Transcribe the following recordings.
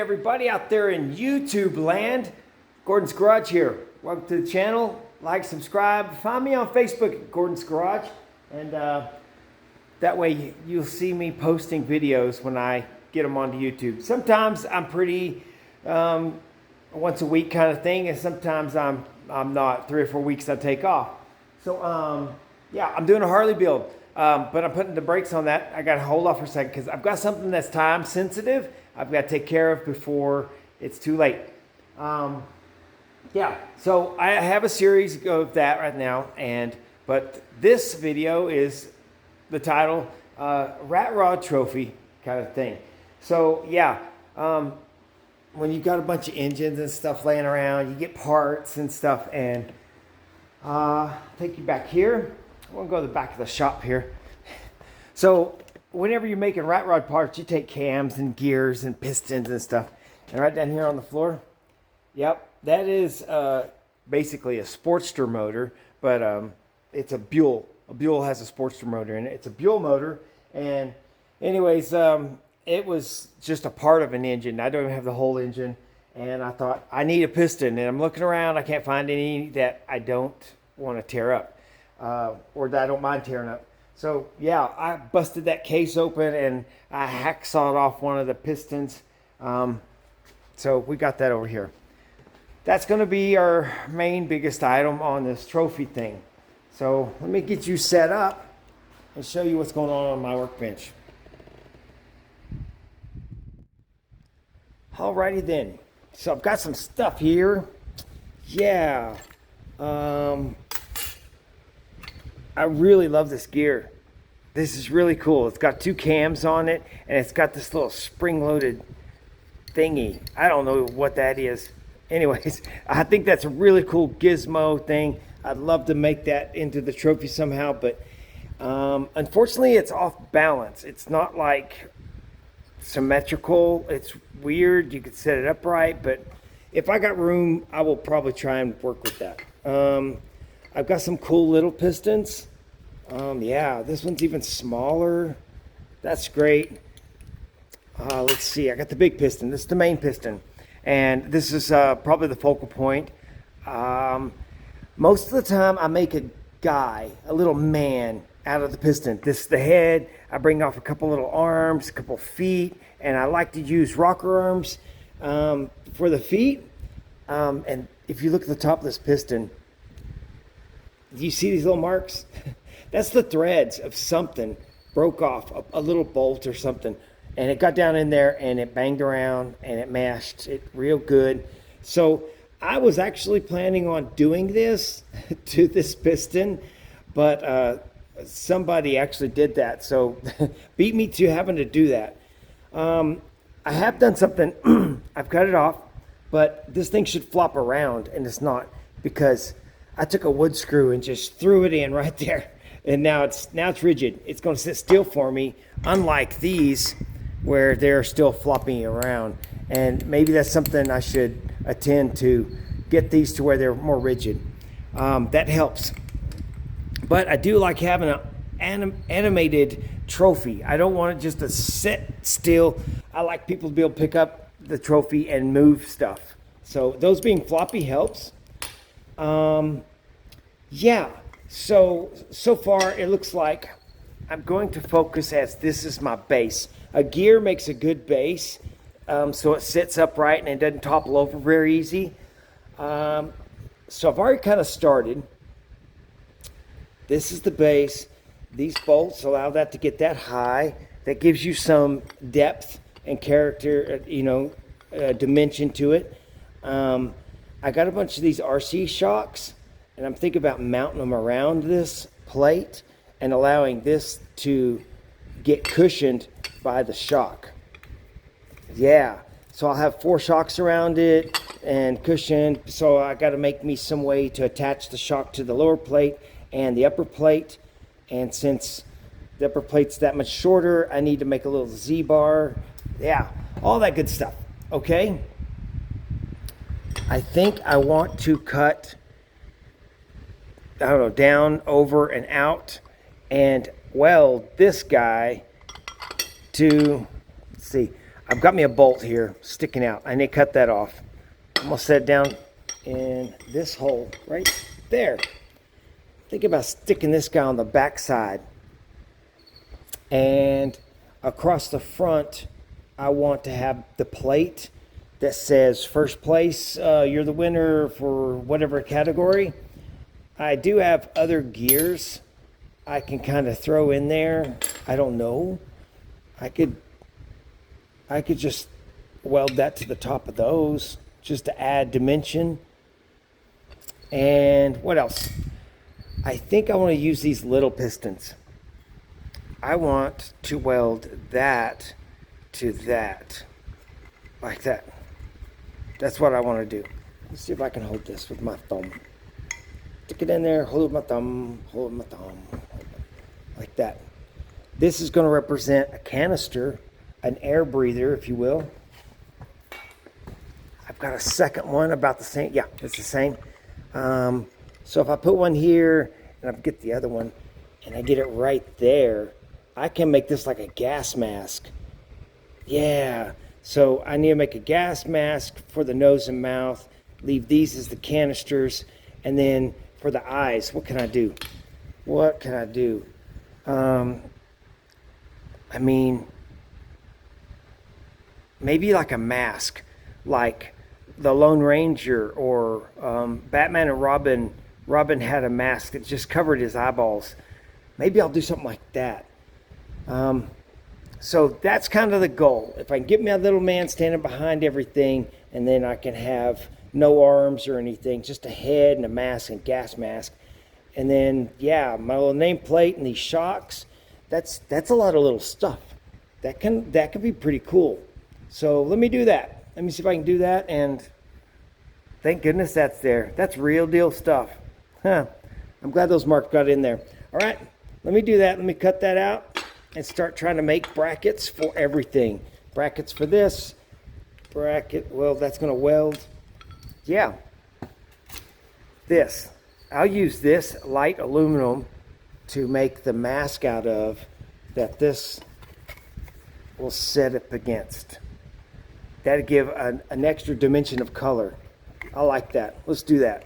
everybody out there in YouTube land. Gordon's Garage here. Welcome to the channel. Like, subscribe. Find me on Facebook at Gordon's Garage. And that way you'll see me posting videos when I get them onto YouTube. Sometimes I'm pretty once a week kind of thing, and sometimes I'm not. 3 or 4 weeks I take off. So yeah, I'm doing a Harley build. But I'm putting the brakes on that. I got to hold off for a second because I've got something that's time sensitive. I've got to take care of before it's too late. Yeah, so I have a series of that right now, but this video is the title, Rat Rod Trophy kind of thing. So yeah, when you got a bunch of engines and stuff laying around, you get parts and stuff, and take you back here. I'm gonna go to the back of the shop here. So whenever you're making rat rod parts, you take cams and gears and pistons and stuff. And right down here on the floor, yep, that is basically a Sportster motor, but it's a Buell. A Buell has a Sportster motor in it. It's a Buell motor, and anyways, it was just a part of an engine. I don't even have the whole engine, and I thought I need a piston, and I'm looking around. I can't find any that I don't want to tear up. Or that I don't mind tearing up. So yeah, I busted that case open and I hacksawed off one of the pistons. So we got that over here. That's going to be our main biggest item on this trophy thing. So let me get you set up and show you what's going on my workbench. Alrighty then. So I've got some stuff here. Yeah. I really love this gear. This is really cool. It's got 2 cams on it, and it's got this little spring-loaded thingy. I don't know what that is. Anyways, I think that's a really cool gizmo thing. I'd love to make that into the trophy somehow, but unfortunately, it's off balance. It's not like symmetrical. It's weird. You could set it up right, but if I got room, I will probably try and work with that. I've got some cool little pistons. Yeah, this one's even smaller. That's great. Let's see, I got the big piston. This is the main piston. And this is probably the focal point. Most of the time I make a guy, a little man, out of the piston. This is the head. I bring off a couple little arms, a couple feet, and I like to use rocker arms for the feet. And if you look at the top of this piston, do you see these little marks? That's the threads of something broke off, a little bolt or something. And it got down in there and it banged around and it mashed it real good. So I was actually planning on doing this to this piston, but somebody actually did that. So beat me to having to do that. I have done something. I've cut it off, but this thing should flop around, and it's not, because I took a wood screw and just threw it in right there, and now it's rigid. It's going to sit still for me, unlike these where they're still flopping around. And maybe that's something I should attend to, get these to where they're more rigid. That helps. But I do like having an animated trophy. I don't want it just to sit still. I like people to be able to pick up the trophy and move stuff. So those being floppy helps. Yeah, so far it looks like I'm going to focus as this is my base. A gear makes a good base, so it sits upright and it doesn't topple over very easy. So I've already kind of started. This is the base. These bolts allow that to get that high. That gives you some depth and character, dimension to it. I got a bunch of these RC shocks, and I'm thinking about mounting them around this plate and allowing this to get cushioned by the shock. Yeah, so I'll have 4 shocks around it and cushioned. So I got to make me some way to attach the shock to the lower plate and the upper plate. And since the upper plate's that much shorter, I need to make a little Z-bar. Yeah, all that good stuff. Okay. I think I want to cut, I don't know, down, over, and out, and weld this guy to, let's see, I've got me a bolt here sticking out. I need to cut that off. I'm gonna set it down in this hole right there. Think about sticking this guy on the back side. And across the front, I want to have the plate that says first place, you're the winner for whatever category. I do have other gears I can kind of throw in there. I don't know. I could just weld that to the top of those just to add dimension. And what else? I think I want to use these little pistons. I want to weld that to that, like that. That's what I want to do. Let's see if I can hold this with my thumb. Stick it in there, hold my thumb, like that. This is going to represent a canister, an air breather, if you will. I've got a second one about the same. Yeah, it's the same. So if I put one here and I get the other one and I get it right there, I can make this like a gas mask. Yeah, so I need to make a gas mask for the nose and mouth, leave these as the canisters, and then for the eyes, what can I do? What can I do? I mean, maybe like a mask, like the Lone Ranger or Batman and Robin. Robin had a mask that just covered his eyeballs. Maybe I'll do something like that. So that's kind of the goal. If I can get my little man standing behind everything, and then I can have no arms or anything, just a head and a mask and gas mask. And then, yeah, my little nameplate and these shocks, that's a lot of little stuff. That could be pretty cool. So let me do that. Let me see if I can do that, and thank goodness that's there. That's real deal stuff. Huh. I'm glad those marks got in there. All right, let me do that. Let me cut that out and start trying to make brackets for everything. Brackets for this. Bracket, well, that's going to weld. Yeah. This. I'll use this light aluminum to make the mask out of that this will set up against. That'll give an extra dimension of color. I like that. Let's do that.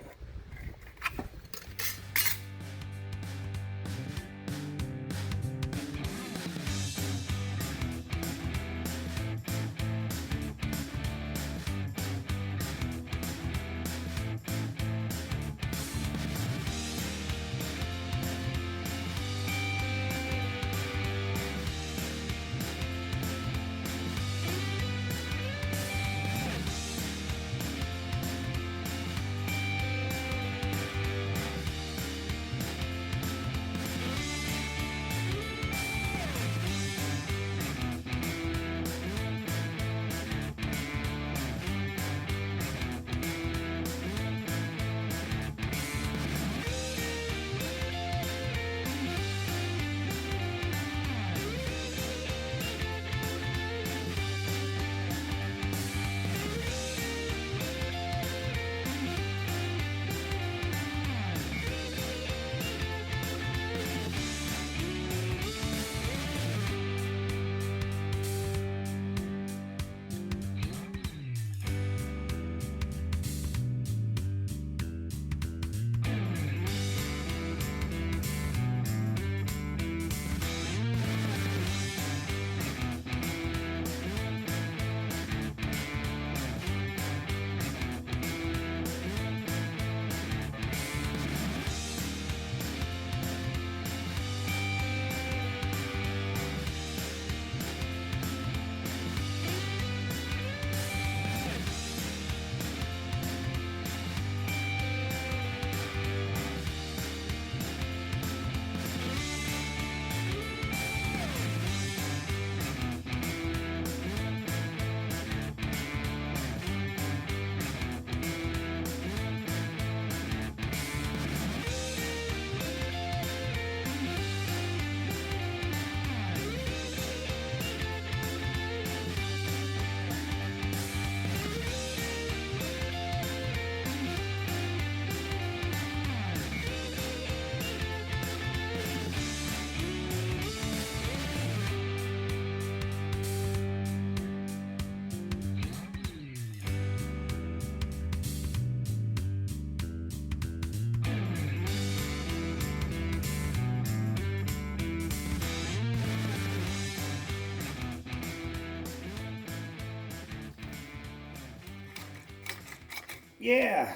yeah,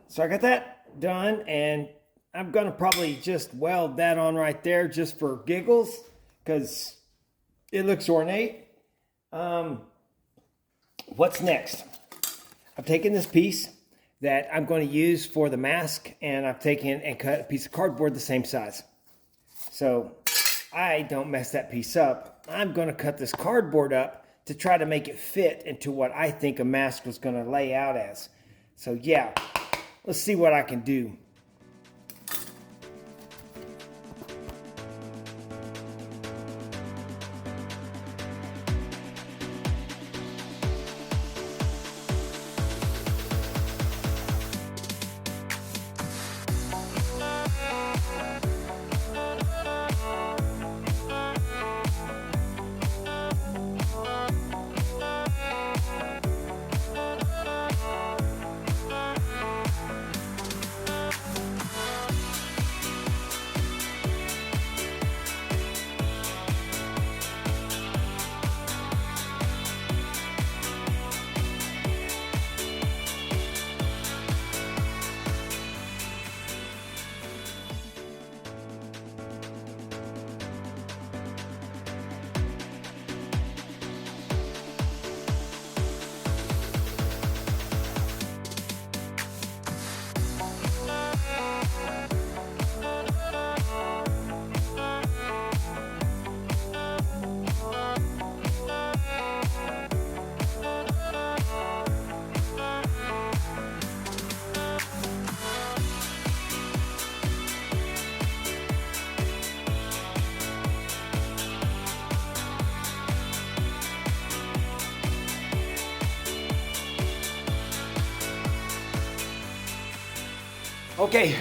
so I got that done, and I'm gonna probably just weld that on right there just for giggles because it looks ornate. What's next? I've taken this piece that I'm going to use for the mask, and I've taken and cut a piece of cardboard the same size. So I don't mess that piece up. I'm going to cut this cardboard up to try to make it fit into what I think a mask was going to lay out as. So yeah, let's see what I can do. Okay,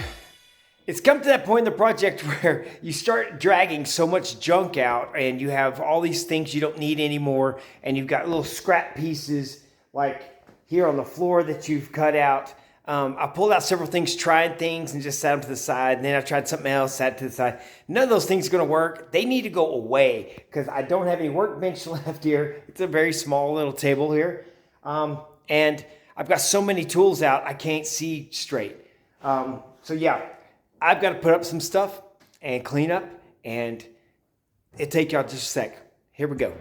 it's come to that point in the project where you start dragging so much junk out and you have all these things you don't need anymore, and you've got little scrap pieces like here on the floor that you've cut out. I pulled out several things, tried things, and just sat them to the side. And then I tried something else, sat it to the side. None of those things are going to work. They need to go away because I don't have any workbench left here. It's a very small little table here. And I've got so many tools out, I can't see straight. So yeah, I've got to put up some stuff and clean up, and it'll take y'all just a sec. Here we go.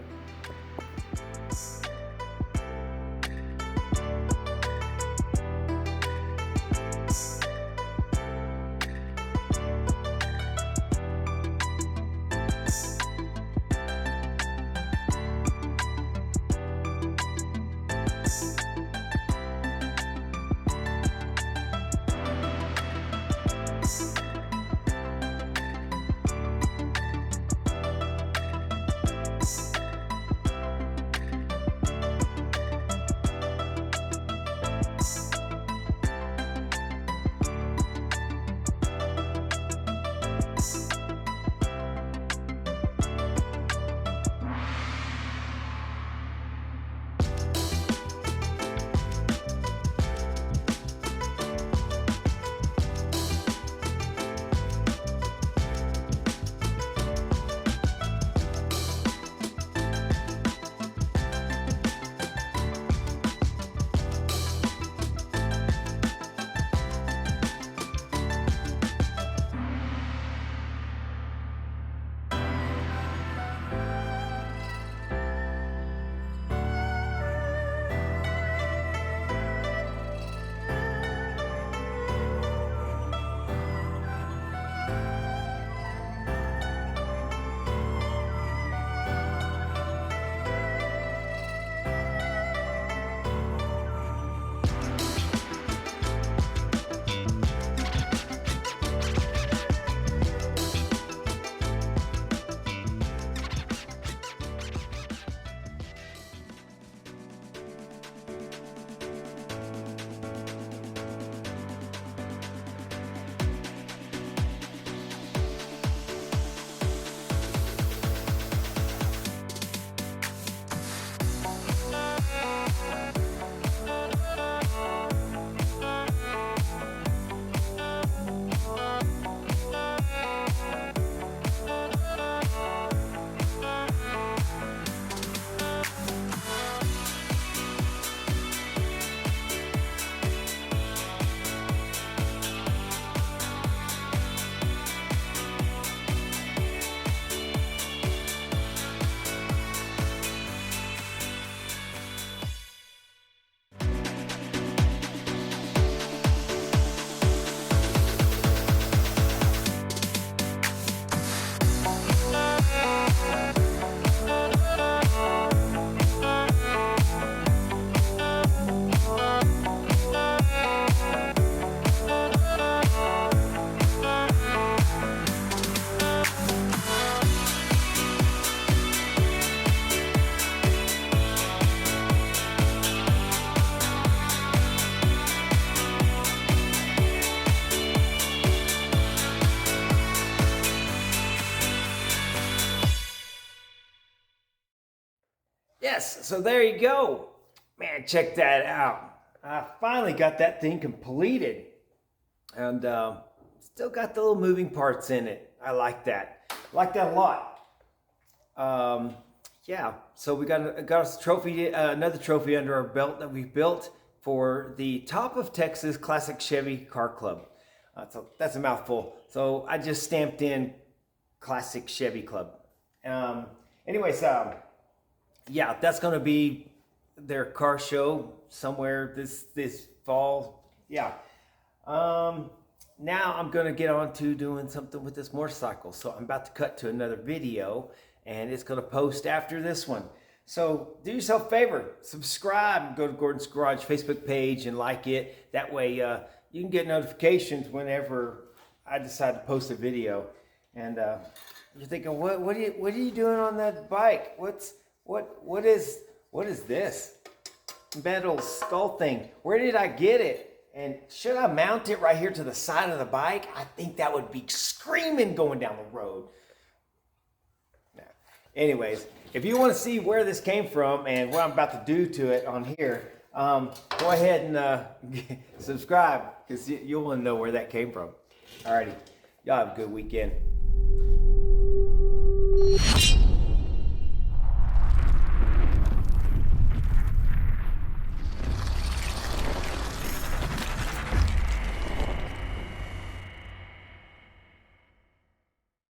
Yes, so there you go. Man, check that out. I finally got that thing completed. And still got the little moving parts in it. I like that. I like that a lot. Yeah, so we got a trophy, another trophy under our belt that we built for the Top of Texas Classic Chevy Car Club. That's a mouthful. So I just stamped in Classic Chevy Club. Anyways, yeah, that's going to be their car show somewhere this fall. Yeah. Now I'm going to get on to doing something with this motorcycle. So I'm about to cut to another video, and it's going to post after this one. So do yourself a favor, subscribe, go to Gordon's Garage Facebook page and like it. That way you can get notifications whenever I decide to post a video. And you're thinking, what are you doing on that bike? What is this metal skull thing? Where did I get it? And should I mount it right here to the side of the bike? I think that would be screaming going down the road. Nah. Anyways, if you want to see where this came from and what I'm about to do to it on here, go ahead and subscribe, because you'll want to know where that came from. Alrighty, y'all have a good weekend.